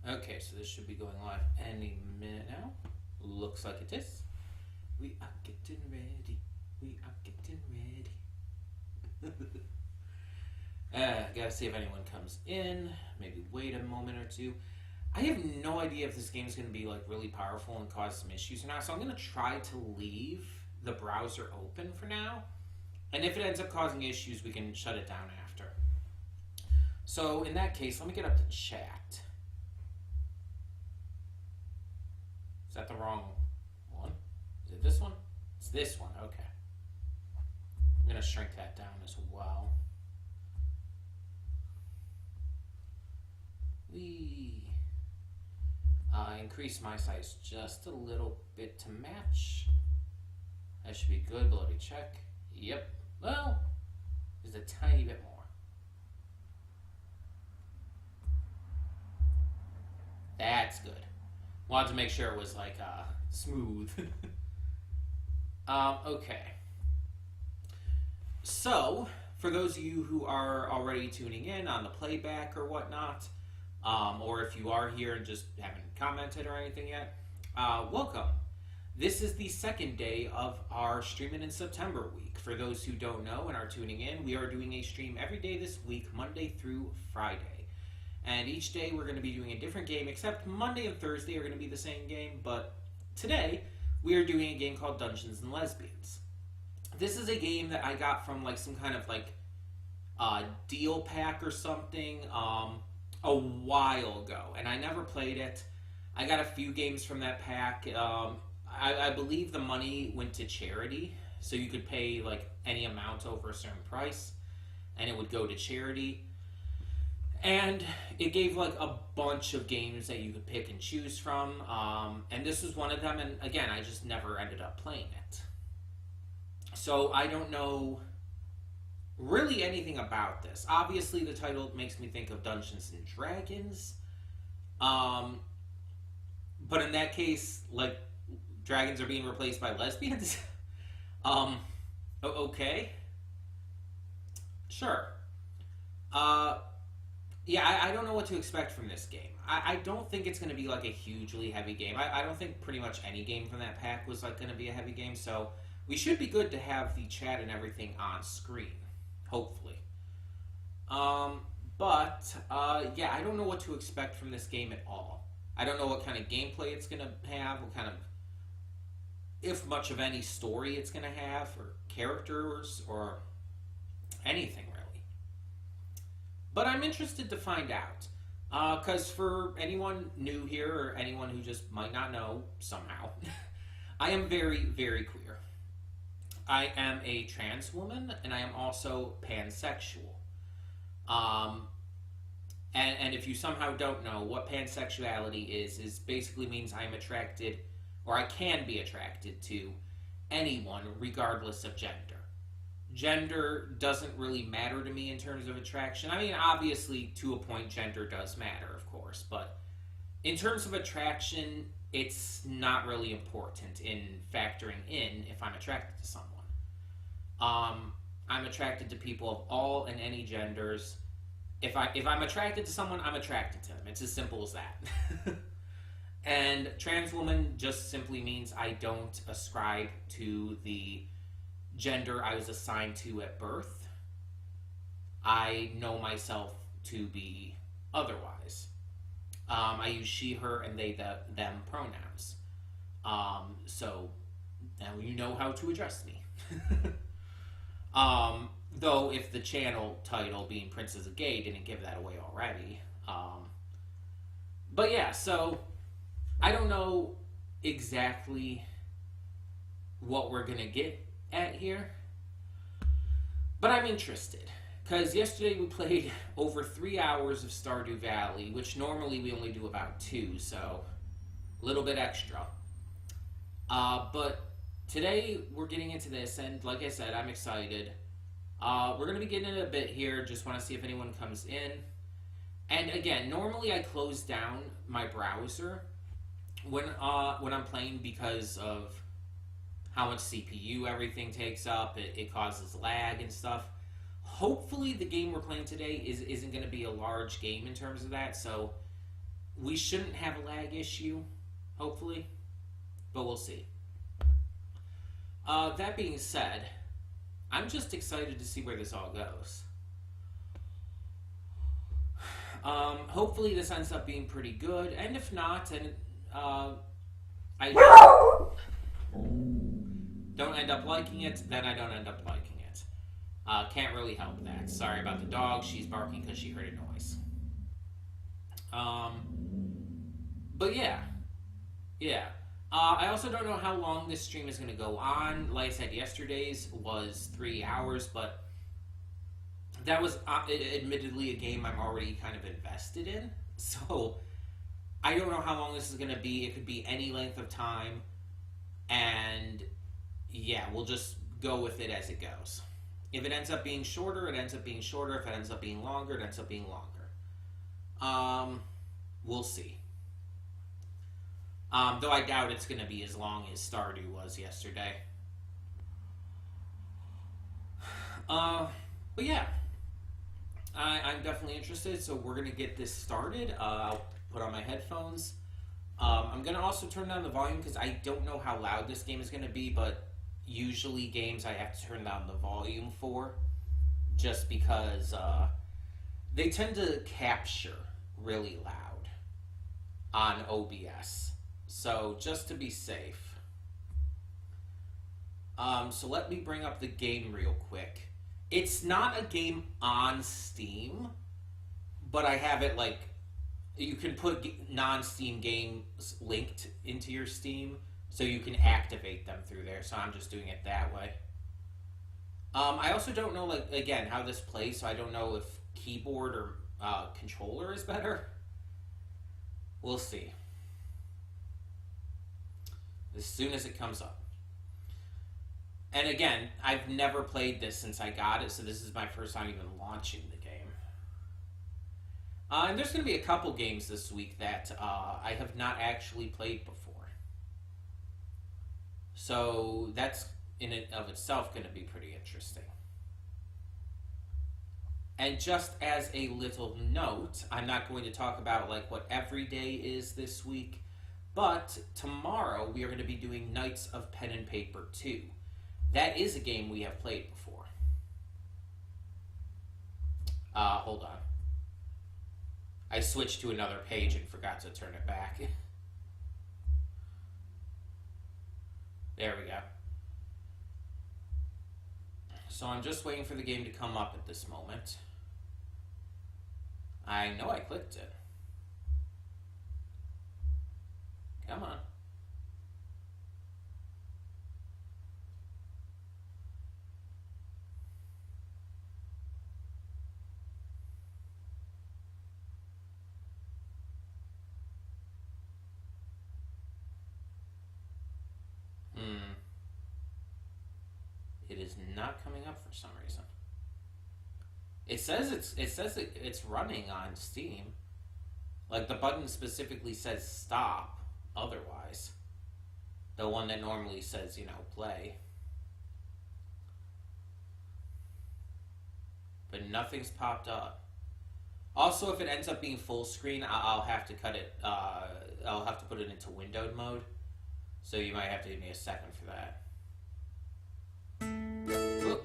Okay, so this should be going live any minute now. Looks like it is. We are getting ready. We are getting ready. Gotta see if anyone comes in. Maybe wait a moment or two. I have no idea if this game is going to be like really powerful and cause some issues or not. So I'm going to try to leave the browser open for now. And if it ends up causing issues, we can shut it down after. So in that case, let me get up to chat. Is that the wrong one? Is it this one? It's this one, okay. I'm going to shrink that down as well. Increase my size just a little bit to match. That should be good. Bloody check. Yep. Well, just a tiny bit more. That's good. Wanted to make sure it was like smooth. Okay. So, for those of you who are already tuning in on the playback or whatnot, or if you are here and just haven't commented or anything yet, welcome. This is the second day of our Streaming in September week. For those who don't know and are tuning in, we are doing a stream every day this week, Monday through Friday. And each day we're going to be doing a different game, except Monday and Thursday are going to be the same game, but today we are doing a game called Dungeons and Lesbians. This is a game that I got from like some kind of like deal pack or something a while ago, and I never played it. I got a few games from that pack. I believe the money went to charity, so you could pay like any amount over a certain price, and it would go to charity. And it gave like a bunch of games that you could pick and choose from, and this was one of them. And again, I just never ended up playing it. So I don't know really anything about this. Obviously, the title makes me think of Dungeons and Dragons. But in that case, like, dragons are being replaced by lesbians? Okay. Sure. Yeah, I don't know what to expect from this game. I don't think it's going to be like a hugely heavy game. I don't think pretty much any game from that pack was like going to be a heavy game, so we should be good to have the chat and everything on screen. Hopefully. Yeah, I don't know what to expect from this game at all. I don't know what kind of gameplay it's going to have, what kind of, if much of any story it's going to have, or characters, or anything really. But I'm interested to find out. Because for anyone new here, or anyone who just might not know somehow, I am very, very queer. I am a trans woman, and I am also pansexual. And if you somehow don't know, what pansexuality is basically means I'm attracted, or I can be attracted to anyone, regardless of gender. Gender doesn't really matter to me in terms of attraction. I mean, obviously, to a point, gender does matter, of course, but in terms of attraction, it's not really important in factoring in if I'm attracted to someone. I'm attracted to people of all and any genders. If I'm attracted to someone, I'm attracted to them. It's as simple as that. And trans woman just simply means I don't ascribe to the gender I was assigned to at birth. I know myself to be otherwise. I use she, her, and they, them pronouns. So now you know how to address me. Though if the channel title being Princess of Gay didn't give that away already. But yeah, so I don't know exactly what we're gonna get at here, but I'm interested. Because yesterday we played over 3 hours of Stardew Valley, which normally we only do about 2, so a little bit extra. But today we're getting into this, and like I said, I'm excited. We're going to be getting in a bit here, just want to see if anyone comes in. And again, normally I close down my browser when I'm playing because of how much CPU everything takes up. It causes lag and stuff. Hopefully the game we're playing today isn't going to be a large game in terms of that, so we shouldn't have a lag issue, hopefully, but we'll see. That being said, I'm just excited to see where this all goes. Hopefully this ends up being pretty good, and if not, and I don't end up liking it, then I don't end up liking it. Can't really help that. Sorry about the dog. She's barking because she heard a noise. But yeah. I also don't know how long this stream is going to go on. Like I said, yesterday's was 3 hours, but that was admittedly a game I'm already kind of invested in. So I don't know how long this is going to be. It could be any length of time. And yeah, we'll just go with it as it goes. If it ends up being shorter, it ends up being shorter. If it ends up being longer, it ends up being longer. We'll see. Though I doubt it's going to be as long as Stardew was yesterday. But yeah. I'm definitely interested, so we're going to get this started. I'll put on my headphones. I'm going to also turn down the volume because I don't know how loud this game is going to be, but usually games I have to turn down the volume for, just because they tend to capture really loud on OBS. So just to be safe. So let me bring up the game real quick. It's not a game on Steam, but I have it like, you can put non-Steam games linked into your Steam, so you can activate them through there, so I'm just doing it that way. I also don't know, like, again, how this plays, so I don't know if keyboard or controller is better. We'll see. As soon as it comes up. And again, I've never played this since I got it, so this is my first time even launching the game. And there's going to be a couple games this week that I have not actually played before. So that's in and of itself going to be pretty interesting. And just as a little note, I'm not going to talk about like what every day is this week, but tomorrow we are going to be doing Knights of Pen and Paper 2. That is a game we have played before. Hold on. I switched to another page and forgot to turn it back. There we go. So I'm just waiting for the game to come up at this moment. I know I clicked it. Come on. It is not coming up for some reason. It says it's running on Steam. Like the button specifically says stop. Otherwise, the one that normally says, you know, play. But nothing's popped up. Also, if it ends up being full screen, I'll have to cut it. I'll have to put it into windowed mode. So you might have to give me a second for that. Oop.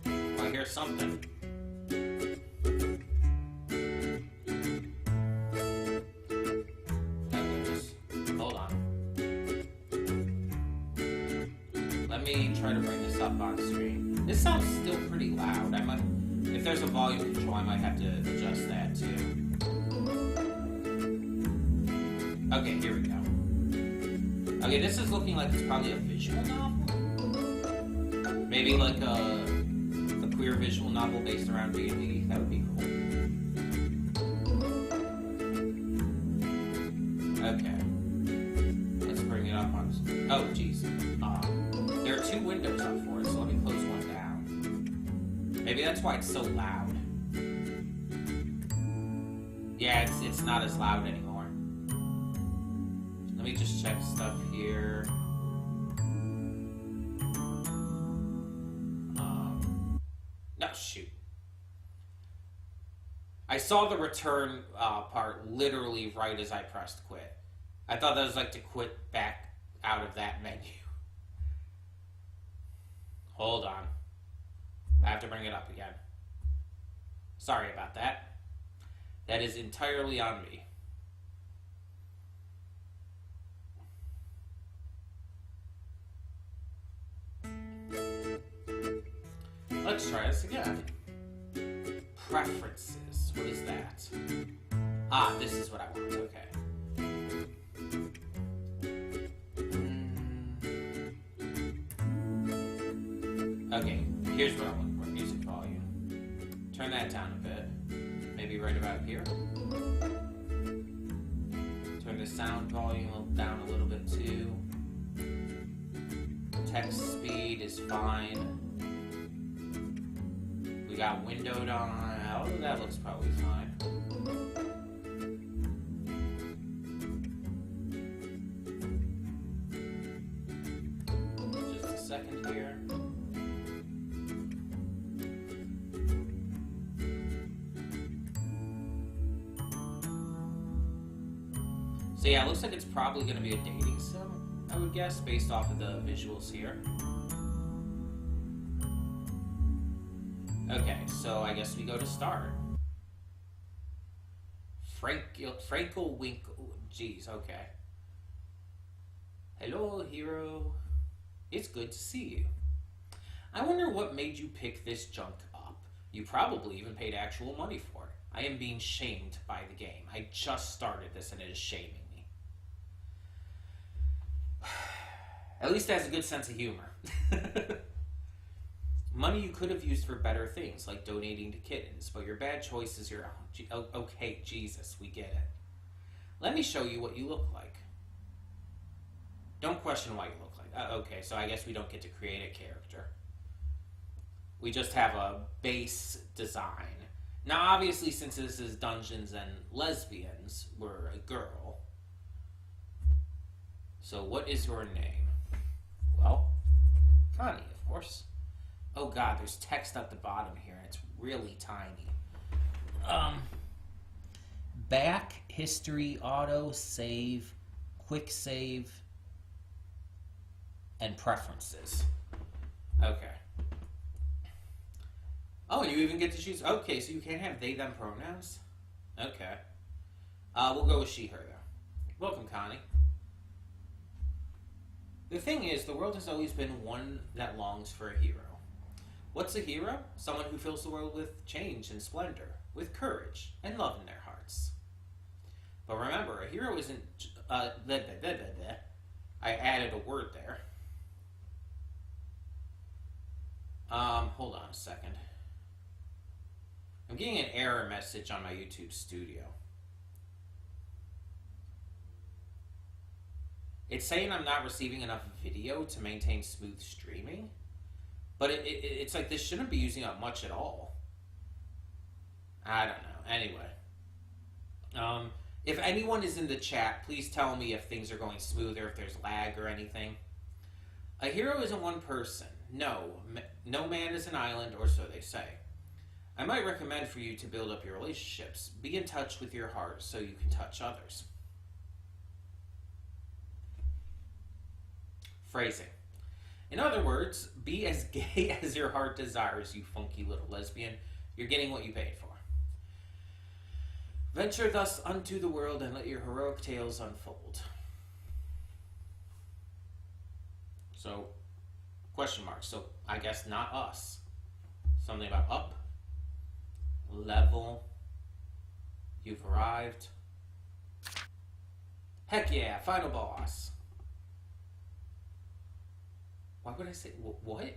I hear something. Hold on. Let me try to bring this up on screen. This sounds still pretty loud. I might, if there's a volume control, I might have to adjust that too. Okay, here we go. Okay, this is looking like it's probably a visual novel. Maybe like a queer visual novel based around D&D. That would be cool. Okay. Let's bring it up on... Oh, jeez. There are two windows up for it, so let me close one down. Maybe that's why it's so loud. Yeah, it's not as loud anymore. Let me just check stuff here. No, shoot. I saw the return part literally right as I pressed quit. I thought that was like to quit back out of that menu. Hold on. I have to bring it up again. Sorry about that. That is entirely on me. Let's try this again. Preferences. What is that? Ah, this is what I want. Okay. Okay, here's what I want. Music volume. Turn that down a bit. Maybe right about here. Turn the sound volume down a little bit too. Text speed is fine. We got windowed on. Oh, that looks probably fine. Just a second here. So yeah, it looks like it's probably going to be a dating sim, I would guess, based off of the visuals here. Okay, so I guess we go to start. Frankel Winkle. Jeez, okay. Hello, hero. It's good to see you. I wonder what made you pick this junk up. You probably even paid actual money for it. I am being shamed by the game. I just started this and it is shaming me. At least it has a good sense of humor. Money you could have used for better things, like donating to kittens, but your bad choice is your own. Okay, Jesus, we get it. Let me show you what you look like. Don't question why you look like. Okay, so I guess we don't get to create a character. We just have a base design. Now, obviously, since this is Dungeons and Lesbians, we're a girl. So what is your name? Well, Connie, of course. Oh god, there's text at the bottom here, and it's really tiny. Back, history, auto, save, quick save, and preferences. Okay. Oh, you even get to choose. Okay, so you can't have they, them pronouns? Okay. We'll go with she, her, though. Welcome, Connie. The thing is, the world has always been one that longs for a hero. What's a hero? Someone who fills the world with change and splendor, with courage and love in their hearts. But remember, a hero isn't... I added a word there. Hold on a second. I'm getting an error message on my YouTube studio. It's saying I'm not receiving enough video to maintain smooth streaming. But it's like this shouldn't be using up much at all. I don't know. Anyway. If anyone is in the chat, please tell me if things are going smoother, if there's lag or anything. A hero isn't one person. No man is an island, or so they say. I might recommend for you to build up your relationships. Be in touch with your heart so you can touch others. Phrasing. In other words, be as gay as your heart desires, you funky little lesbian. You're getting what you paid for. Venture thus unto the world and let your heroic tales unfold. So, question mark. So, I guess not us. Something about up, level, you've arrived. Heck yeah, final boss. Why would I say, what?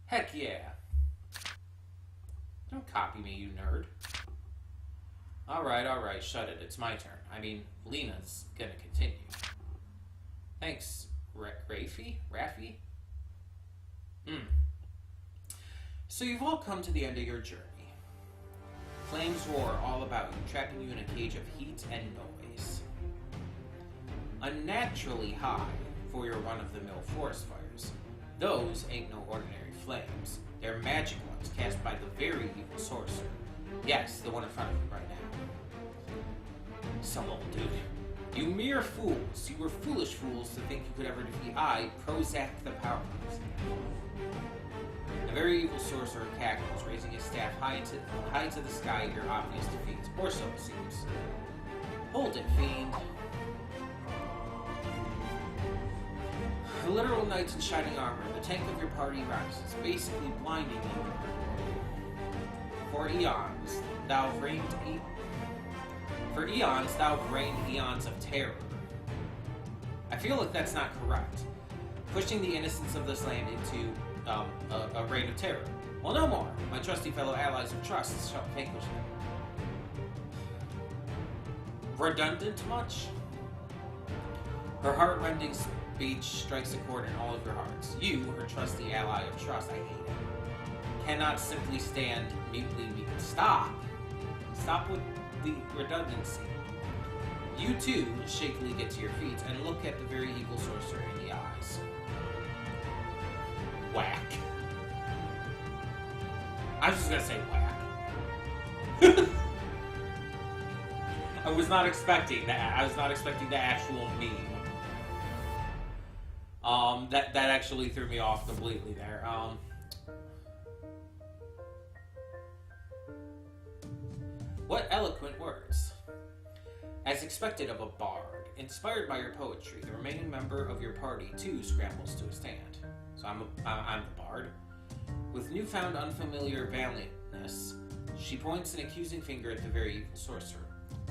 Heck yeah. Don't copy me, you nerd. Alright, shut it. It's my turn. I mean, Lena's gonna continue. Thanks, Raffy? So you've all come to the end of your journey. Flames roar all about you, trapping you in a cage of heat and noise. Unnaturally high for your run-of-the-mill forest fires. Those ain't no ordinary flames. They're magic ones cast by the very evil sorcerer. Yes, the one in front of you right now. So old, dude. You mere fools. You were foolish fools to think you could ever defeat I, Prozac the Powerless. The very evil sorcerer cackles, raising his staff high to the sky at your obvious defeat. Or so it seems. Hold it, fiend. A literal knight in shining armor, the tank of your party rises, basically blinding you. For eons, thou reigned eons of terror. I feel like that's not correct. Pushing the innocence of this land into a reign of terror. Well, no more. My trusty fellow allies of trust shall vanquish them. Redundant much? Her heart-rending speech strikes a chord in all of your hearts. You, her trusty ally of trust, I hate it, cannot simply stand mutely. Stop with the redundancy. You too shakily get to your feet and look at the very evil sorcerer in the eyes. Whack. I was just gonna say whack. I was not expecting that. I was not expecting the actual meme. That actually threw me off completely there. What eloquent words. As expected of a bard, inspired by your poetry, the remaining member of your party too scrambles to a stand. So I'm the bard. With newfound unfamiliar valiantness, she points an accusing finger at the very evil sorcerer.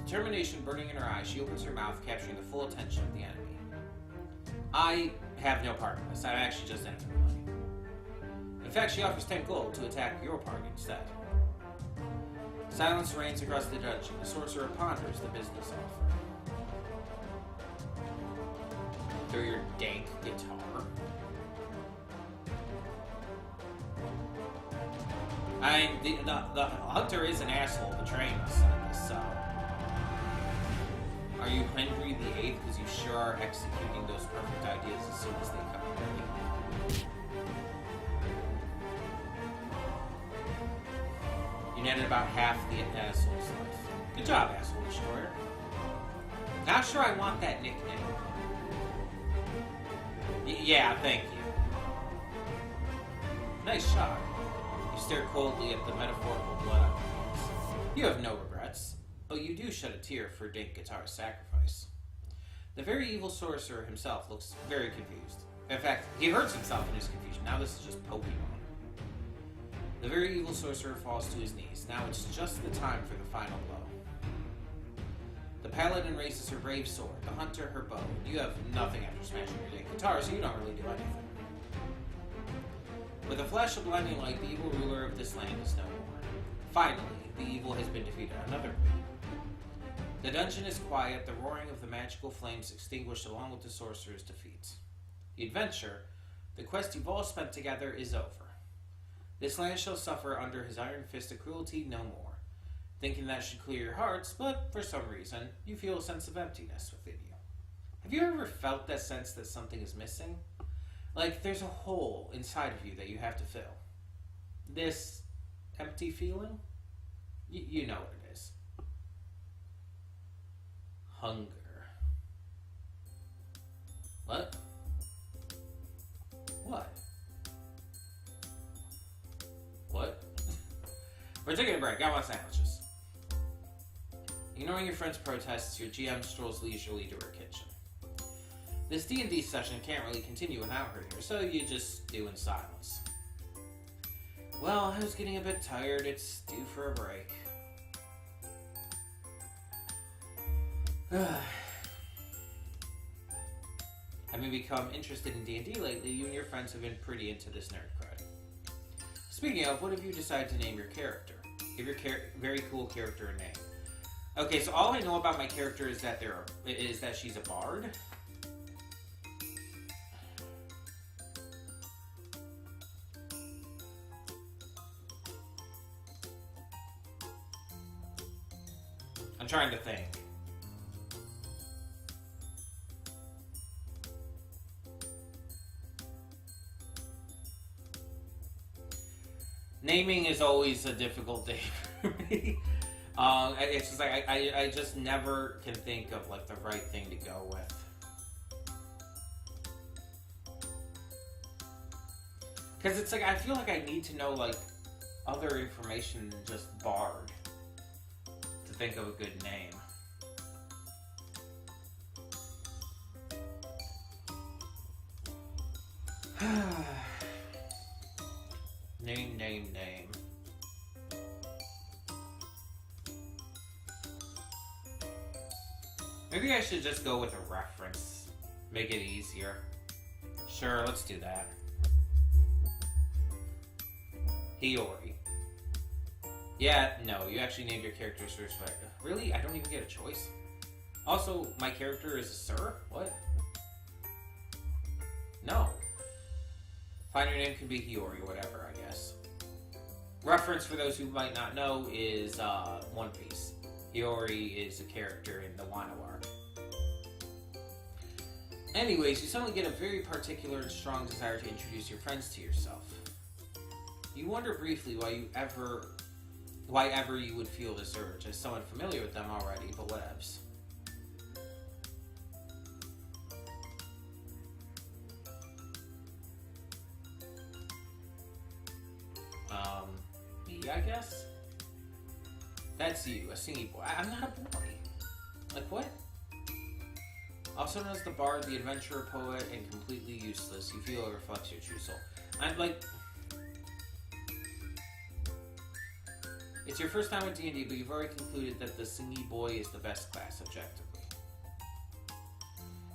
Determination burning in her eyes, she opens her mouth, capturing the full attention of the enemy. I have no part in this. I'm actually just in it for money. In fact, she offers 10 gold to attack your party instead. Silence reigns across the dungeon. The sorcerer ponders the business offer. Through your dank guitar. I mean, the hunter is an asshole betraying us in this, so... Are you Henry VIII because you sure are executing those perfect ideas as soon as they come ready? You netted about half the asshole's life. Good job, asshole destroyer. Not sure I want that nickname. Yeah, thank you. Nice shot. You stare coldly at the metaphorical blood on your hands. You have no regrets. But you do shed a tear for Dink Guitar's sacrifice. The very evil sorcerer himself looks very confused. In fact, he hurts himself in his confusion. Now this is just Pokemon. The very evil sorcerer falls to his knees. Now it's just the time for the final blow. The paladin raises her brave sword, the hunter her bow. You have nothing after smashing your Dink Guitar, so you don't really do anything. With a flash of blinding light, the evil ruler of this land is no more. Finally, the evil has been defeated. Another. The dungeon is quiet, the roaring of the magical flames extinguished along with the sorcerer's defeat. The adventure, the quest you've all spent together, is over. This land shall suffer under his iron fist of cruelty no more. Thinking that should clear your hearts, but for some reason, you feel a sense of emptiness within you. Have you ever felt that sense that something is missing? Like there's a hole inside of you that you have to fill. This empty feeling? You know what it is. Hunger. What? What? What? We're taking a break. I want sandwiches. Ignoring your friend's protests, your GM strolls leisurely to her kitchen. This D&D session can't really continue without her here, so you just do in silence. Well, I was getting a bit tired. It's due for a break. Having become interested in D&D lately, you and your friends have been pretty into this nerd crud. Speaking of, what have you decided to name your character? Give your very cool character a name. Okay, so all I know about my character is that she's a bard. I'm trying to think. Naming is always a difficult thing for me. It's just like I just never can think of like the right thing to go with. Because it's like I feel like I need to know like other information than just Bard to think of a good name. Name. Maybe I should just go with a reference. Make it easier. Sure, let's do that. Hiyori. Yeah, no, you actually named your character's respect. Really? I don't even get a choice? Also, my character is a sir? What? No. Fine, your name can be Hiyori, whatever, I guess. Reference for those who might not know is One Piece. Hiyori is a character in the Wano arc. Anyways, you suddenly get a very particular and strong desire to introduce your friends to yourself. You wonder briefly why ever you would feel this urge, as someone familiar with them already, but whatevs. Me, I guess? That's you, a singy boy. I'm not a boy. Like, what? Also known as the bard, the adventurer, poet, and completely useless, you feel it reflects your true soul. I'm like... It's your first time with D&D, but you've already concluded that the singy boy is the best class, objectively.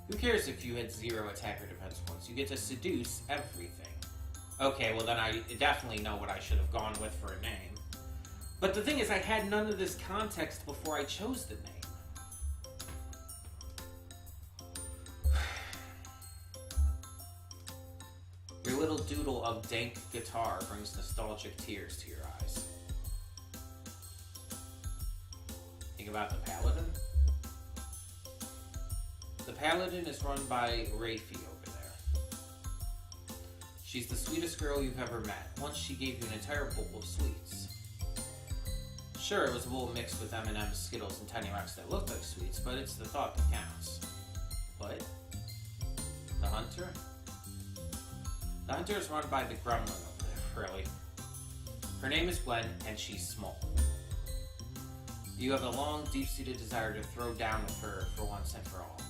Who cares if you had 0 attack or defense points? You get to seduce everything. Okay, well then I definitely know what I should have gone with for a name. But the thing is, I had none of this context before I chose the name. Your little doodle of dank guitar brings nostalgic tears to your eyes. Think about the Paladin? The Paladin is run by Rafie over there. She's the sweetest girl you've ever met. Once she gave you an entire bowl of sweets. Sure, it was a bowl mixed with M&M's, Skittles, and Tiny Rocks that looked like sweets, but it's the thought that counts. What? The Hunter? The Hunter is run by the gremlin over there, really. Her name is Gwen, and she's small. You have a long, deep-seated desire to throw down with her for once and for all.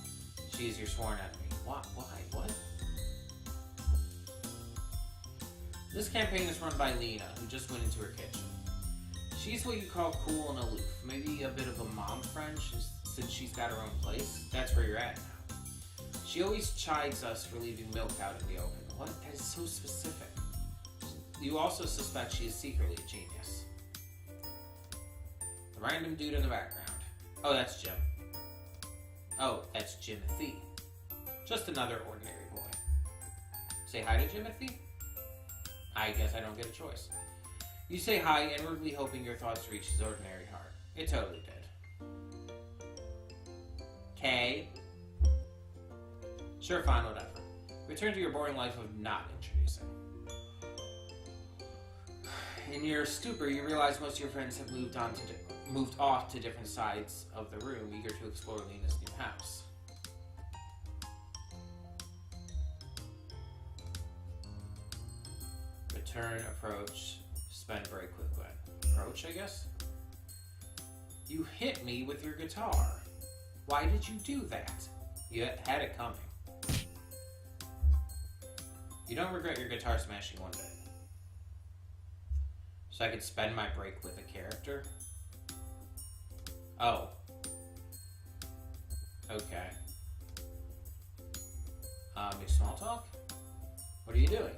She is your sworn enemy. What? Why? What? This campaign is run by Lena, who just went into her kitchen. She's what you call cool and aloof. Maybe a bit of a mom friend since she's got her own place. That's where you're at now. She always chides us for leaving milk out in the open. What? That is so specific. You also suspect she is secretly a genius. The random dude in the background. Oh, that's Jim. Oh, that's Jimothy. Just another ordinary boy. Say hi to Jimothy? I guess I don't get a choice. You say hi, inwardly hoping your thoughts reach his ordinary heart. It totally did. Kay? Sure, fine, whatever. Return to your boring life of not introducing. In your stupor, you realize most of your friends have moved off to different sides of the room, eager to explore Lena's new house. Return, approach, spend very quick Gwen. Approach, I guess? You hit me with your guitar. Why did you do that? You had it coming. You don't regret your guitar smashing one bit. So I could spend my break with a character? Oh. Okay. Make small talk? What are you doing?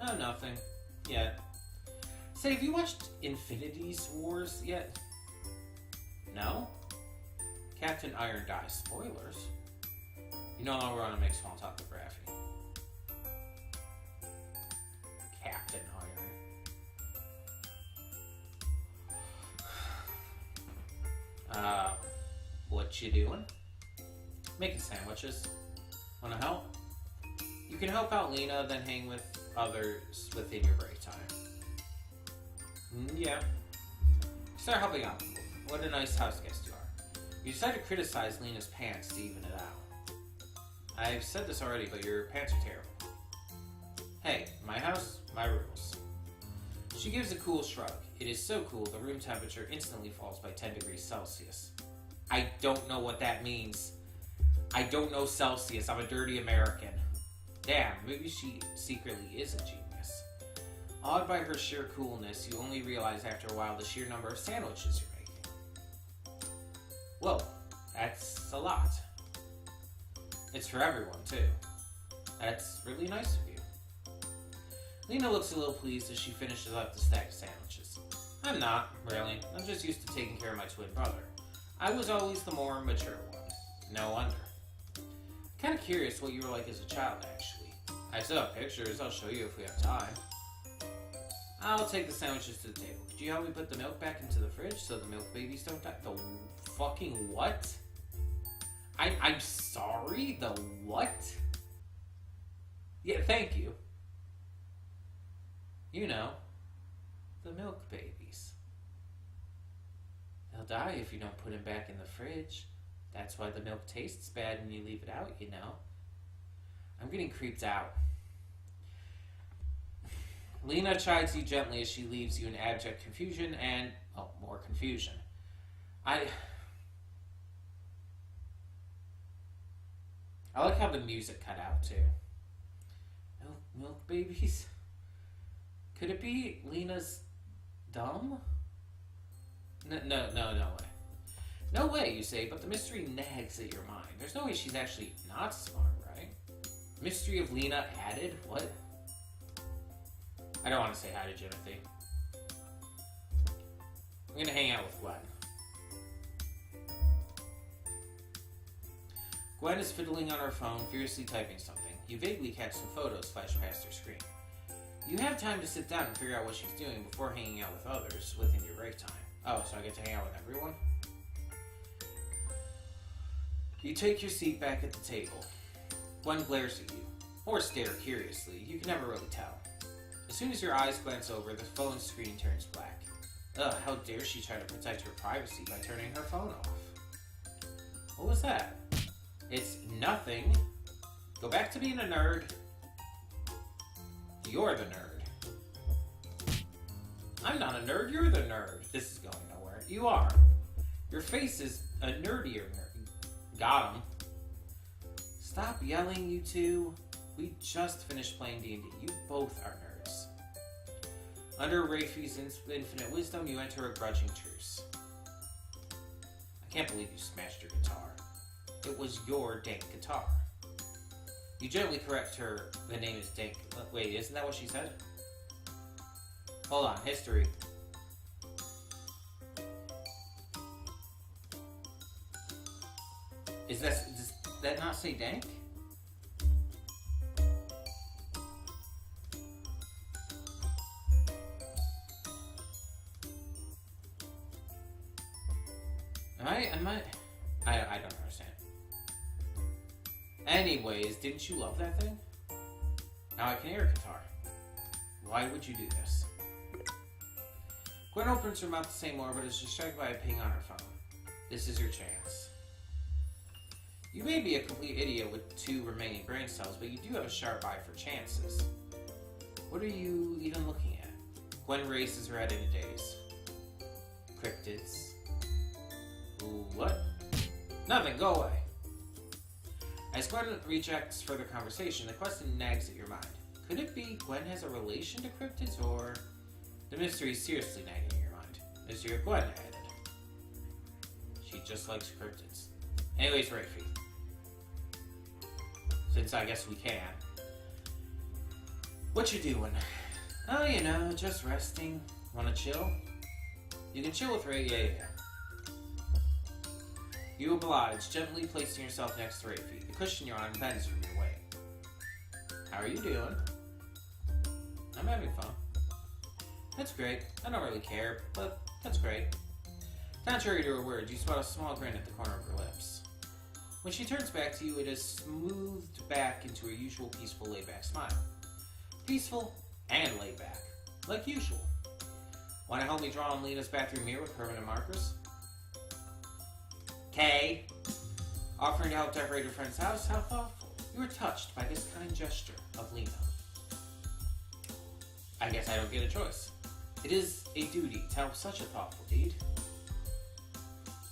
Oh, nothing. Yeah. Say, have you watched Infinity's Wars yet? No? Captain Iron dies. Spoilers. You no longer want to make small talk with Raffi. Captain Iron. What you doing? Making sandwiches. Wanna help? You can help out Lena, then hang with others within your break time. Yeah. Start helping out people. What a nice house guest you are. You decide to criticize Lena's pants to even it out. I've said this already, but your pants are terrible. Hey, my house, my rules. She gives a cool shrug. It is so cool, the room temperature instantly falls by 10 degrees Celsius. I don't know what that means. I don't know Celsius. I'm a dirty American. Damn, maybe she secretly is a genius. Awed by her sheer coolness, you only realize after a while the sheer number of sandwiches you're making. Whoa, that's a lot. It's for everyone, too. That's really nice of you. Lena looks a little pleased as she finishes up the stack of sandwiches. I'm not, really. I'm just used to taking care of my twin brother. I was always the more mature one. No wonder. Kind of curious what you were like as a child, actually. I still have pictures. I'll show you if we have time. I'll take the sandwiches to the table. Could you help me put the milk back into the fridge so the milk babies don't die? The fucking what? I'm sorry? The what? Yeah, thank you. You know, the milk babies. They'll die if you don't put them back in the fridge. That's why the milk tastes bad when you leave it out, you know. I'm getting creeped out. Lena chides you gently as she leaves you in abject confusion and, more confusion. I like how the music cut out, too. Milk babies? Could it be Lena's dumb? No way. No way, you say, but the mystery nags at your mind. There's no way she's actually not smart, right? Mystery of Lena added? What? I don't want to say hi to Jimothy. I'm going to hang out with Gwen. Gwen is fiddling on her phone, furiously typing something. You vaguely catch some photos flash past her screen. You have time to sit down and figure out what she's doing before hanging out with others within your break time. Oh, so I get to hang out with everyone? You take your seat back at the table. Gwen glares at you, or stare curiously. You can never really tell. As soon as your eyes glance over, the phone screen turns black. Ugh, how dare she try to protect her privacy by turning her phone off? What was that? It's nothing. Go back to being a nerd. You're the nerd. I'm not a nerd, you're the nerd. This is going nowhere. You are. Your face is a nerdier nerd. Got him. Stop yelling, you two. We just finished playing D&D. You both are nerds. Under Rafie's infinite wisdom, you enter a grudging truce. I can't believe you smashed your guitar. It was your dank guitar. You gently correct her, the name is Dank. Wait, isn't that what she said? Hold on, history. Does that not say Dank? I don't understand. Anyways, didn't you love that thing? Now I can air guitar. Why would you do this? Gwen opens her mouth to say more, but is distracted by a ping on her phone. This is your chance. You may be a complete idiot with 2 remaining brain cells, but you do have a sharp eye for chances. What are you even looking at? Gwen raises her head in a daze. Cryptids. What? Nothing, go away. As Gwen rejects further conversation, the question nags at your mind. Could it be Gwen has a relation to cryptids, or the mystery is seriously nagging at your mind? Mystery of Gwen added. She just likes cryptids. Anyways, Rafie. Since I guess we can. What you doing? Oh, you know, just resting. Wanna chill? You can chill with Ray, yeah. You oblige, gently placing yourself next to Rafie. The cushion you're on bends from your weight. How are you doing? I'm having fun. That's great. I don't really care, but that's great. Contrary to her words, you spot a small grin at the corner of her lips. When she turns back to you, it is smoothed back into her usual peaceful, laid-back smile. Peaceful and laid-back, like usual. Want to help me draw on Lena's bathroom mirror with permanent markers? Kay. Offering to help decorate your friend's house? How thoughtful. You were touched by this kind gesture of Lena. I guess I don't get a choice. It is a duty to help such a thoughtful deed.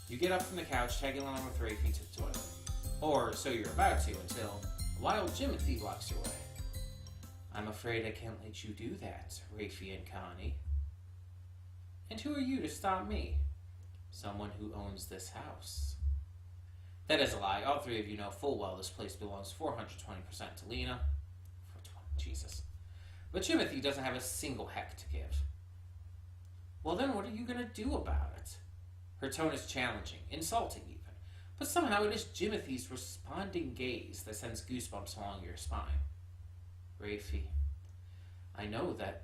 You get up from the couch, tagging along with Rafi to the toilet. Or so you're about to, until a wild Jimothy blocks your way. I'm afraid I can't let you do that, Rafi and Connie. And who are you to stop me? Someone who owns this house. That is a lie. All three of you know full well this place belongs 420% to Lena. 420, Jesus. But Jimothy doesn't have a single heck to give. Well then, what are you going to do about it? Her tone is challenging, insulting even. But somehow it is Jimothy's responding gaze that sends goosebumps along your spine. Rafi, I know that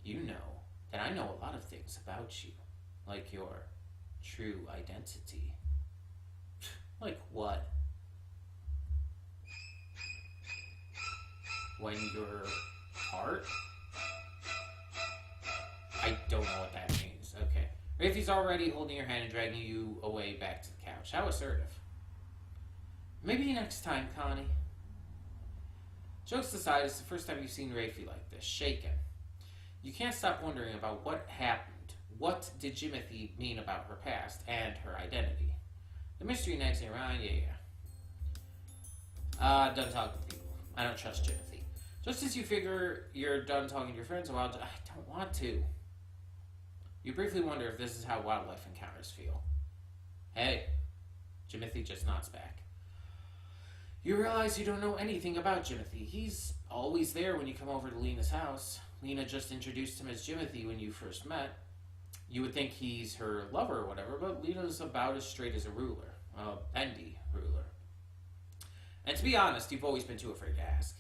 you know that I know a lot of things about you. Like your true identity. Like what? When you're heart? I don't know what that means. Okay. Rafi's already holding your hand and dragging you away back to the couch. How assertive. Maybe next time, Connie. Jokes aside, it's the first time you've seen Rafi like this, shaken. You can't stop wondering about what happened. What did Jimothy mean about her past and her identity? The mystery nags you around, yeah. Done talking to people. I don't trust Jimothy. Just as you figure you're done talking to your friends, I don't want to. You briefly wonder if this is how wildlife encounters feel. Hey, Jimothy just nods back. You realize you don't know anything about Jimothy. He's always there when you come over to Lena's house. Lena just introduced him as Jimothy when you first met. You would think he's her lover or whatever, but Lena's about as straight as a ruler. A bendy ruler. And to be honest, you've always been too afraid to ask.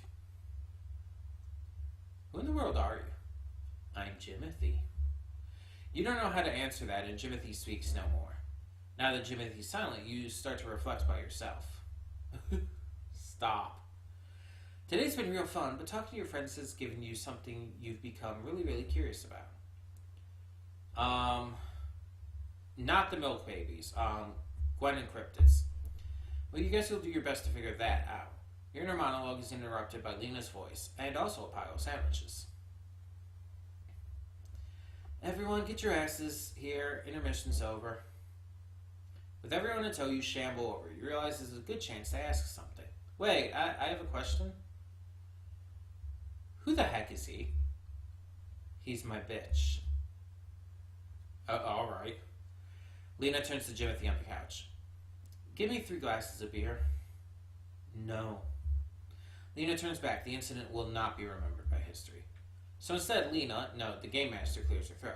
Who in the world are you? I'm Jimothy. You don't know how to answer that, and Jimothy speaks no more. Now that Jimothy's silent, you start to reflect by yourself. Stop. Today's been real fun, but talking to your friends has given you something you've become really, really curious about. Not the milk babies. Gwen and cryptids. Well, you guess you'll do your best to figure that out. Your inner monologue is interrupted by Lena's voice, and also a pile of sandwiches. Everyone, get your asses here. Intermission's over. With everyone in tow, you shamble over. You realize there's a good chance to ask something. Wait, I have a question. Who the heck is he? He's my bitch. Alright. Lena turns to Jimothy on the couch. Give me 3 glasses of beer. No. Lena turns back. The incident will not be remembered by history. So instead, Lena, no, the game master, clears her throat.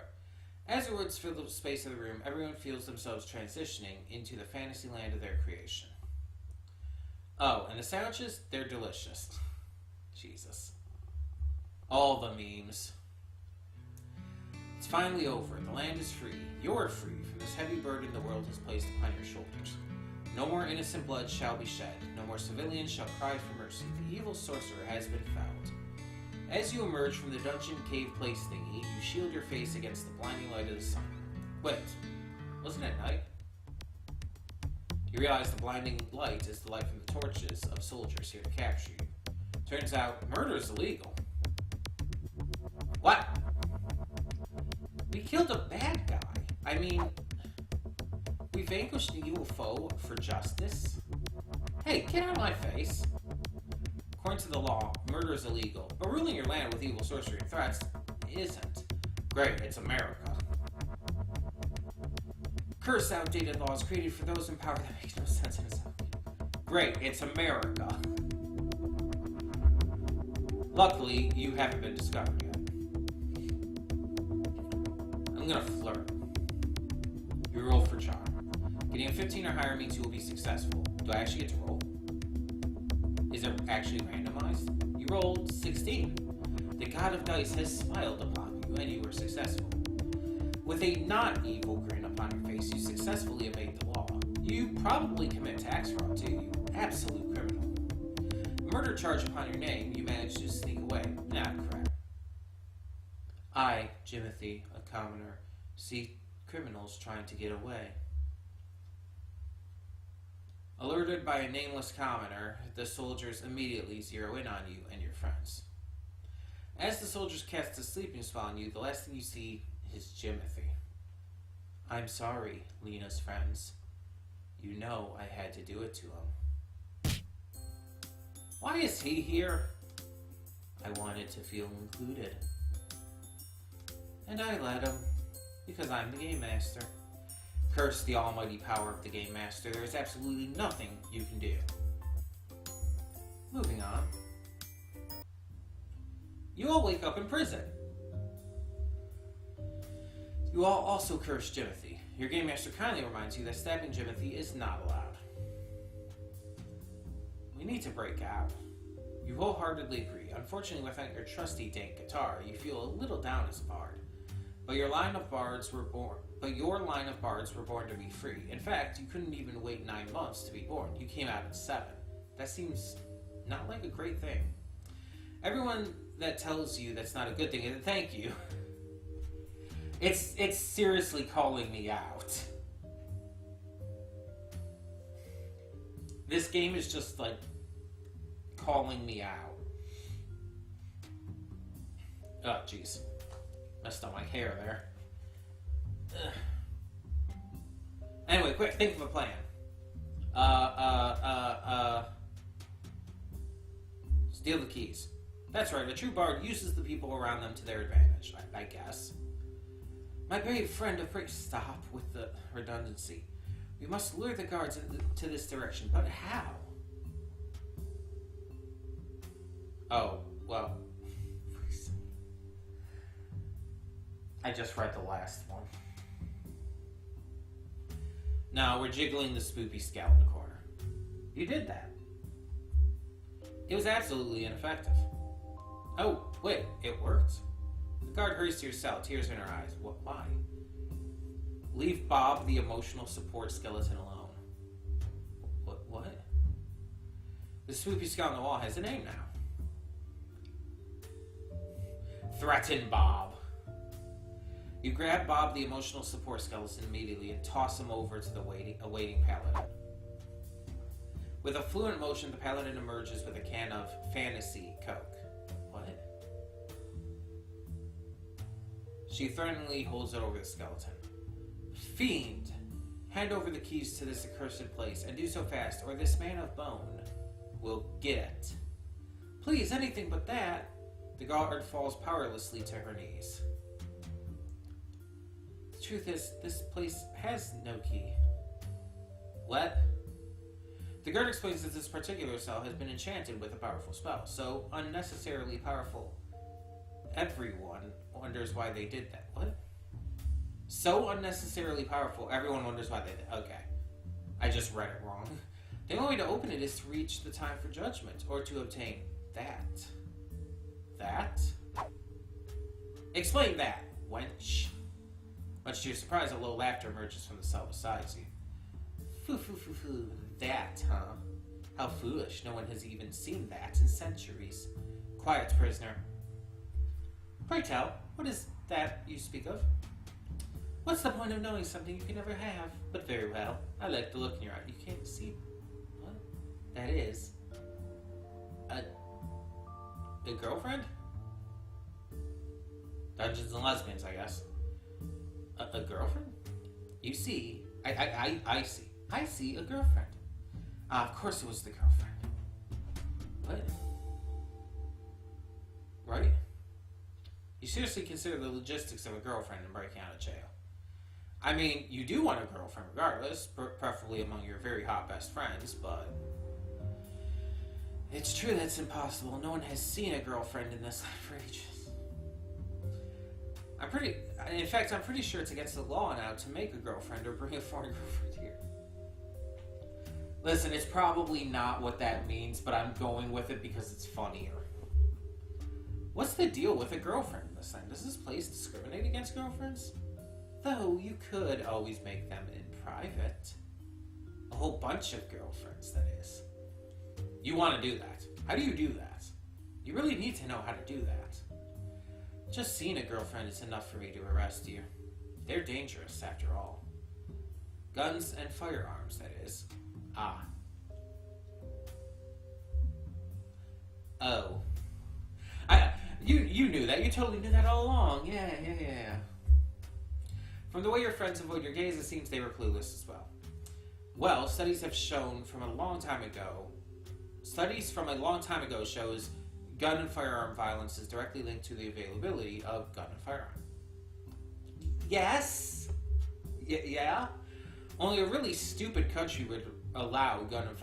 As the words fill the space of the room, everyone feels themselves transitioning into the fantasy land of their creation. Oh, and the sandwiches, they're delicious. Jesus. All the memes. It's finally over. The land is free. You're free from this heavy burden the world has placed upon your shoulders. No more innocent blood shall be shed. No more civilians shall cry for mercy. The evil sorcerer has been found. As you emerge from the dungeon cave place thingy, you shield your face against the blinding light of the sun. Wait, wasn't it night? You realize the blinding light is the light from the torches of soldiers here to capture you. Turns out, murder is illegal. What? We killed a bad guy. I mean, we vanquished an evil foe for justice? Hey, get out of my face. According to the law, murder is illegal, but ruling your land with evil sorcery and threats isn't. Great, it's America. Curse outdated laws created for those in power that make no sense in itself. Great, it's America. Luckily, you haven't been discovered yet. I'm gonna flirt. You roll for charm. Getting a 15 or higher means you will be successful. Do I actually get to roll? Is it actually randomized? You rolled 16. The god of dice has smiled upon you, and you were successful. With a not evil grin upon your face, you successfully evade the law. You probably commit tax fraud too, you absolute criminal. A murder charge upon your name, you managed to sneak away. Nah, crap. I, Jimothy, a commoner, See criminals trying to get away. Alerted by a nameless commoner, the soldiers immediately zero in on you and your friends. As the soldiers cast a sleeping spell on you, the last thing you see is Jimothy. I'm sorry, Lena's friends. You know I had to do it to him. Why is he here? I wanted to feel included. And I let him, because I'm the Game Master. Curse the almighty power of the Game Master. There is absolutely nothing you can do. Moving on. You all wake up in prison. You all also curse Jimothy. Your Game Master kindly reminds you that stabbing Jimothy is not allowed. We need to break out. You wholeheartedly agree. Unfortunately, without your trusty dank guitar, you feel a little down as a bard. But your line of bards were born to be free. In fact, you couldn't even wait 9 months to be born. You came out at 7. That seems not like a great thing. Everyone that tells you that's not a good thing, and thank you. It's seriously calling me out. This game is just like calling me out. Oh, jeez. Messed up my hair there. Ugh. Anyway, quick, think of a plan. Steal the keys. That's right, a true bard uses the people around them to their advantage, I guess. My brave friend, stop with the redundancy. We must lure the guards to this direction, but how? Oh, well. I just read the last one. No, we're jiggling the spoopy scout in the corner. You did that. It was absolutely ineffective. Oh, wait, it worked. The guard hurries to your cell, tears in her eyes. Why? Leave Bob, the emotional support skeleton, alone. What? The spoopy scout on the wall has a name now. Threaten Bob. You grab Bob, the emotional support skeleton, immediately and toss him over to the awaiting paladin. With a fluent motion, the paladin emerges with a can of fantasy coke. What? She threateningly holds it over the skeleton. Fiend! Hand over the keys to this accursed place, and do so fast, or this man of bone will get it. Please, anything but that! The guard falls powerlessly to her knees. The truth is, this place has no key. What? The guard explains that this particular cell has been enchanted with a powerful spell, so unnecessarily powerful. Everyone wonders why they did that. What? So unnecessarily powerful, everyone wonders why they did. Okay. I just read it wrong. The only way to open it is to reach the time for judgment, or to obtain that. That? Explain that, wench. Much to your surprise, a low laughter emerges from the cell beside you. Foo. That, huh? How foolish. No one has even seen that in centuries. Quiet, prisoner. Pray tell, what is that you speak of? What's the point of knowing something you can never have? But very well. I like the look in your eye. You can't see what that is. A girlfriend? Dungeons and Lesbians, I guess. A girlfriend? You see, I see. I see a girlfriend. Of course it was the girlfriend. What? Right? You seriously consider the logistics of a girlfriend and breaking out of jail? I mean, you do want a girlfriend regardless, preferably among your very hot best friends, but it's true that's impossible. No one has seen a girlfriend in this life for ages. I'm pretty sure it's against the law now to make a girlfriend or bring a foreign girlfriend here. Listen, it's probably not what that means, but I'm going with it because it's funnier. What's the deal with a girlfriend in this thing? Does this place discriminate against girlfriends? Though you could always make them in private. A whole bunch of girlfriends, that is. You want to do that. How do you do that? You really need to know how to do that. Just seeing a girlfriend is enough for me to arrest you. They're dangerous, after all. Guns and firearms, that is. Ah. Oh. You knew that. You totally knew that all along. Yeah. From the way your friends avoid your gaze, it seems they were clueless as well. Well, studies from a long time ago shows gun and firearm violence is directly linked to the availability of gun and firearm. Yes? Yeah? Only a really stupid country would allow guns and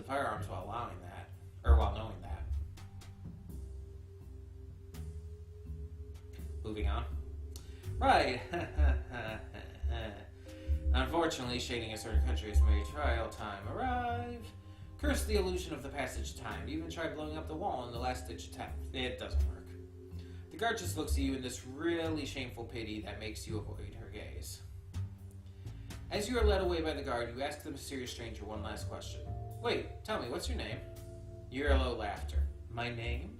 firearms while allowing that, or while knowing that. Moving on. Right. Unfortunately, shading a certain country has made trial time arrive. Curse the illusion of the passage of time. You even tried blowing up the wall in the last-ditch attempt. It doesn't work. The guard just looks at you in this really shameful pity that makes you avoid her gaze. As you are led away by the guard, you ask the mysterious stranger one last question. Wait, tell me, what's your name? You hear a low laughter. My name?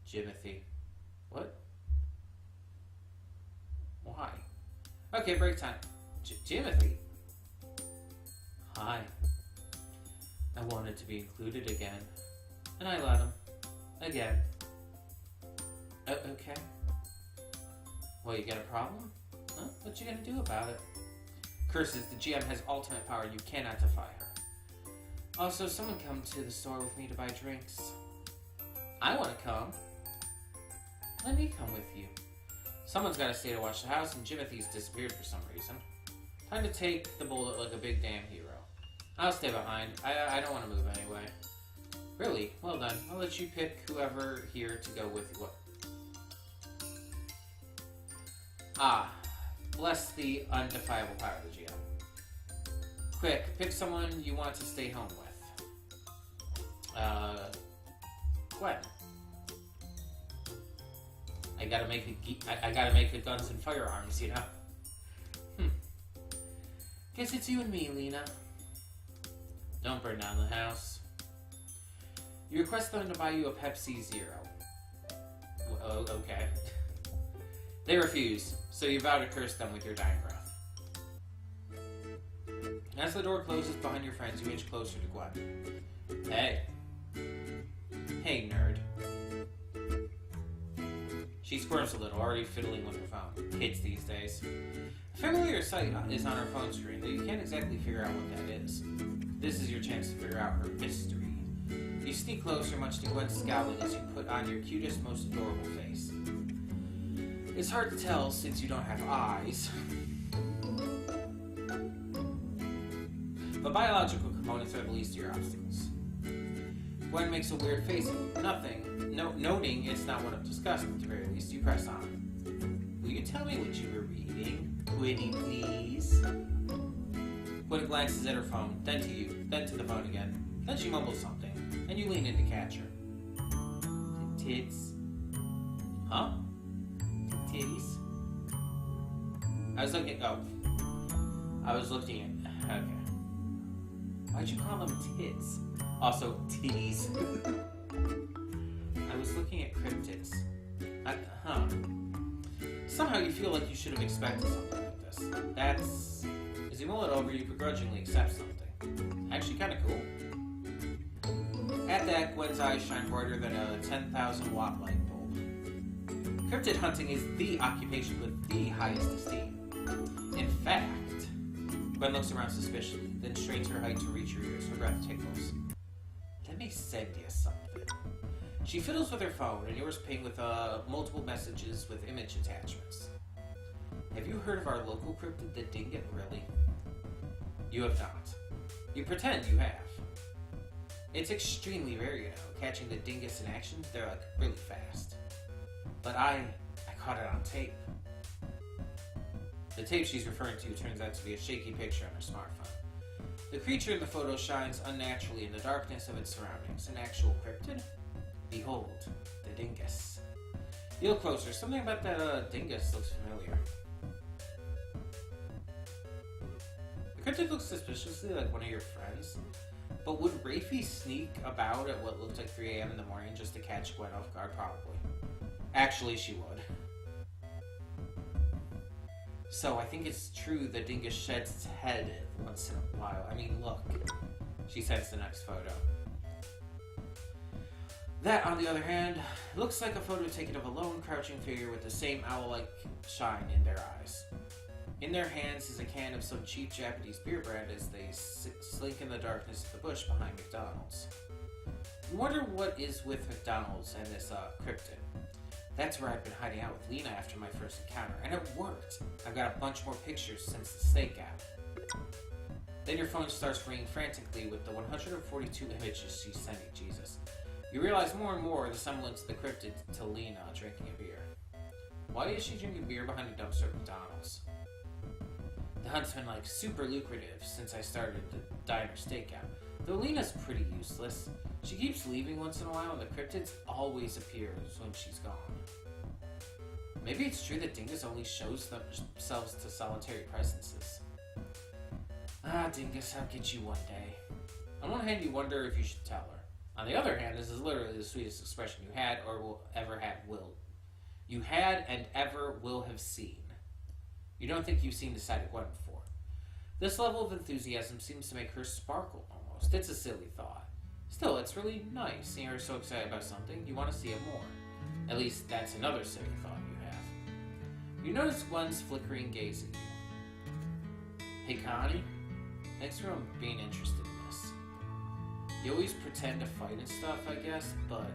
Jimothy. What? Why? Okay, break time. Jimothy. Hi. I wanted to be included again. And I let him. Again. Okay. Well, you got a problem? Huh? What you gonna do about it? Curses, the GM has ultimate power. You cannot defy her. Also, someone come to the store with me to buy drinks. I want to come. Let me come with you. Someone's got to stay to watch the house, and Jimothy's disappeared for some reason. Time to take the bullet like a big damn hero. I'll stay behind. I don't want to move anyway. Really? Well done. I'll let you pick whoever here to go with you. What? Ah. Bless the undefiable power of the GM. Quick, pick someone you want to stay home with. Gwen. I gotta make it guns and firearms, you know? Guess it's you and me, Lena. Don't burn down the house. You request them to buy you a Pepsi Zero. Oh, okay. They refuse, so you vow to curse them with your dying breath. As the door closes behind your friends, you inch closer to Gwen. Hey. Hey, nerd. She squirms a little, already fiddling with her phone. Kids these days. A familiar sight is on her phone screen, though you can't exactly figure out what that is. This is your chance to figure out her mystery. You sneak closer, much to Gwen's scowling as you put on your cutest, most adorable face. It's hard to tell since you don't have eyes. But biological components are the least of your obstacles. Gwen makes a weird face. Noting it's not one of disgust, at the very least, you press on. Will you tell me what you were reading? Quitty, please. Gwen glances at her phone, then to you, then to the phone again. Then she mumbles something, and you lean in to catch her. Tits. Huh? Titties? I was looking at... Okay. Why'd you call them tits? Also, titties. I was looking at cryptids. Somehow you feel like you should have expected something like this. That's... As you mull it over, you begrudgingly accept something. Actually kind of cool. At that, Gwen's eyes shine brighter than a 10,000 watt light bulb. Cryptid hunting is the occupation with the highest esteem. In fact, Gwen looks around suspiciously, then strains her height to reach her ears. Her breath tickles. Let me send you something. She fiddles with her phone, and yours ping with multiple messages with image attachments. Have you heard of our local cryptid, the Dingus? Really? You have not. You pretend you have. It's extremely rare, you know. Catching the Dingus in action, they're like really fast. But I caught it on tape. The tape she's referring to turns out to be a shaky picture on her smartphone. The creature in the photo shines unnaturally in the darkness of its surroundings. An actual cryptid? Behold, the Dingus. You look closer. Something about that Dingus looks familiar. The cryptid looks suspiciously like one of your friends. But would Rafe sneak about at what looked like 3 a.m. in the morning just to catch Gwen off guard? Probably. Actually, she would. So I think it's true the dingus sheds its head once in a while. I mean, look. She sends the next photo. That, on the other hand, looks like a photo taken of a lone, crouching figure with the same owl-like shine in their eyes. In their hands is a can of some cheap Japanese beer brand as they slink in the darkness of the bush behind McDonald's. You wonder what is with McDonald's and this cryptid. That's where I've been hiding out with Lena after my first encounter, and it worked. I've got a bunch more pictures since the stakeout. Then your phone starts ringing frantically with the 142 images she's sending. Jesus. You realize more and more the semblance of the cryptid to Lena drinking a beer. Why is she drinking beer behind a dumpster at McDonald's? The hunt's been like super lucrative since I started the diner stakeout, though Lena's pretty useless. She keeps leaving once in a while, and the cryptids always appears when she's gone. Maybe it's true that Dingus only shows themselves to solitary presences. Ah, Dingus, I'll get you one day. On one hand, you wonder if you should tell her. On the other hand, this is literally the sweetest expression you had or will ever have You had and ever will have seen. You don't think you've seen the side of Gwen before. This level of enthusiasm seems to make her sparkle almost. It's a silly thought. Still, it's really nice seeing her so excited about something. You want to see it more. At least that's another silly thought you have. You notice Gwen's flickering gaze at you. Hey, Connie. Thanks for being interested in this. You always pretend to fight and stuff, I guess, but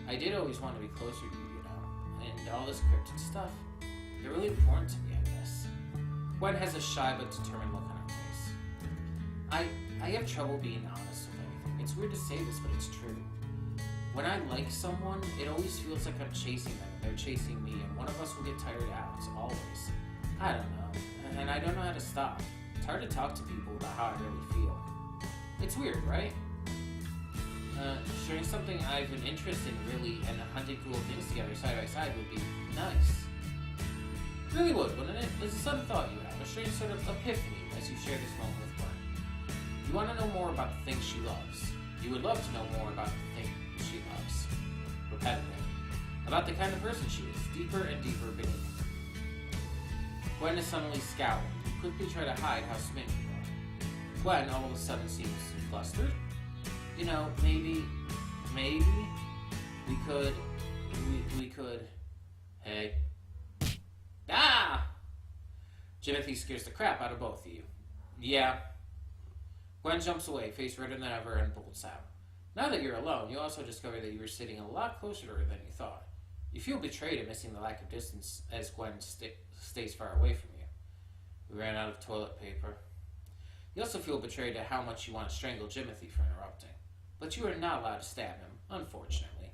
I did always want to be closer to you, you know. And all this cryptid stuff, they're really important to me, I guess. Gwen has a shy but determined look on her face. I have trouble being honest with anything. It's weird to say this, but it's true. When I like someone, it always feels like I'm chasing them, and they're chasing me, and one of us will get tired out, always. I don't know, and I don't know how to stop. It's hard to talk to people about how I really feel. It's weird, right? Sharing something I've been interested in really and hunting cool things together side by side would be nice. It really would, wouldn't it? It's a sudden thought you have, a strange sort of epiphany as you share this moment with Gwen. You want to know more about the things she loves. You would love to know more about the thing she loves. Repetitive. About the kind of person she is, deeper and deeper beneath. Gwen is suddenly scowling. You quickly try to hide how smitten you are. Gwen all of a sudden seems flustered. You know, maybe we could, hey. Ah! Jimothy scares the crap out of both of you. Yeah. Gwen jumps away, face redder than ever, and bolts out. Now that you're alone, you also discover that you were sitting a lot closer to her than you thought. You feel betrayed at missing the lack of distance as Gwen stays far away from you. We ran out of toilet paper. You also feel betrayed at how much you want to strangle Jimothy for interrupting. But you are not allowed to stab him, unfortunately.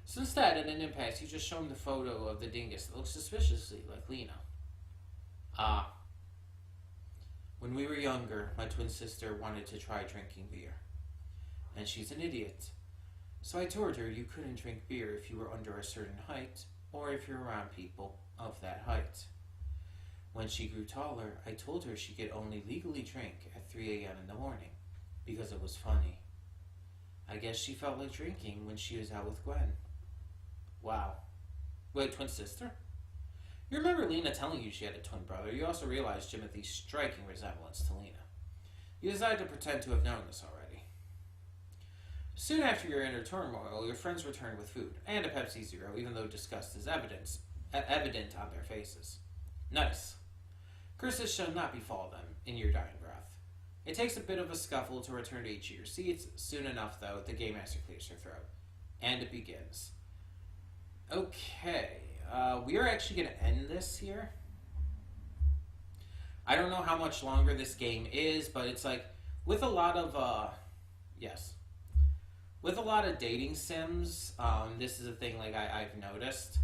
So instead, at an impasse, you just show him the photo of the dingus that looks suspiciously like Lena. Ah. When we were younger, my twin sister wanted to try drinking beer. And she's an idiot. So I told her you couldn't drink beer if you were under a certain height, or if you're around people of that height. When she grew taller, I told her she could only legally drink at 3 a.m. in the morning, because it was funny. I guess she felt like drinking when she was out with Gwen. Wow. Wait, twin sister? You remember Lena telling you she had a twin brother. You also realized Jimothy's striking resemblance to Lena. You decided to pretend to have known this already. Soon after your inner turmoil, your friends returned with food, and a Pepsi Zero, even though disgust is evident on their faces. Nice. Curses shall not befall them in your dying breath. It takes a bit of a scuffle to return to each of your seats. Soon enough, though, the Game Master clears her throat. And it begins. Okay, we are actually going to end this here. I don't know how much longer this game is, but it's like, with a lot of, with a lot of dating sims, this is a thing like I've noticed.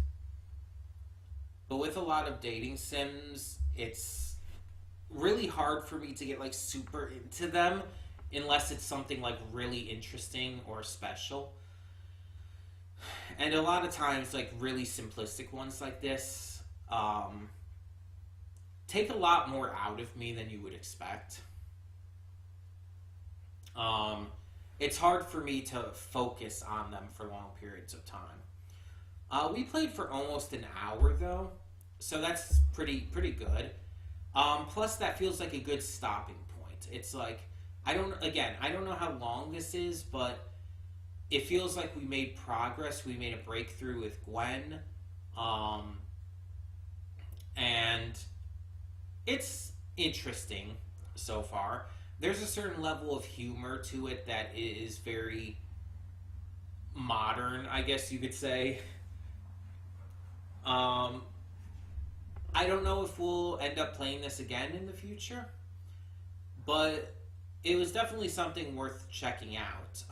But with a lot of dating sims, it's really hard for me to get like super into them unless it's something like really interesting or special. And a lot of times like really simplistic ones like this take a lot more out of me than you would expect. It's hard for me to focus on them for long periods of time. We played for almost an hour though, so that's pretty good. Plus, that feels like a good stopping point. It's like, I don't know how long this is, but it feels like we made progress. We made a breakthrough with Gwen. And it's interesting so far. There's a certain level of humor to it that is very modern, I guess you could say. Um, I don't know if we'll end up playing this again in the future, but it was definitely something worth checking out,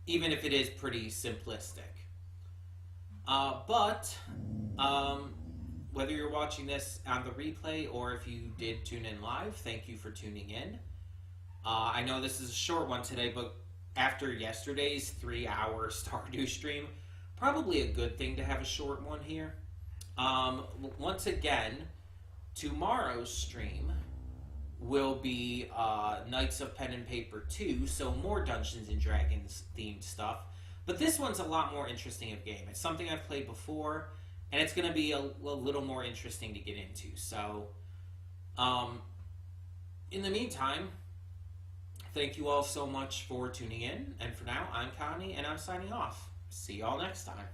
even if it is pretty simplistic. But whether you're watching this on the replay or if you did tune in live, thank you for tuning in. I know this is a short one today, but after yesterday's 3-hour Stardew stream, probably a good thing to have a short one here. Once again, tomorrow's stream will be Knights of Pen and Paper 2, so more Dungeons and Dragons themed stuff. But this one's a lot more interesting of game. It's something I've played before, and it's going to be a little more interesting to get into. So, in the meantime, thank you all so much for tuning in. And for now, I'm Connie, and I'm signing off. See y'all next time.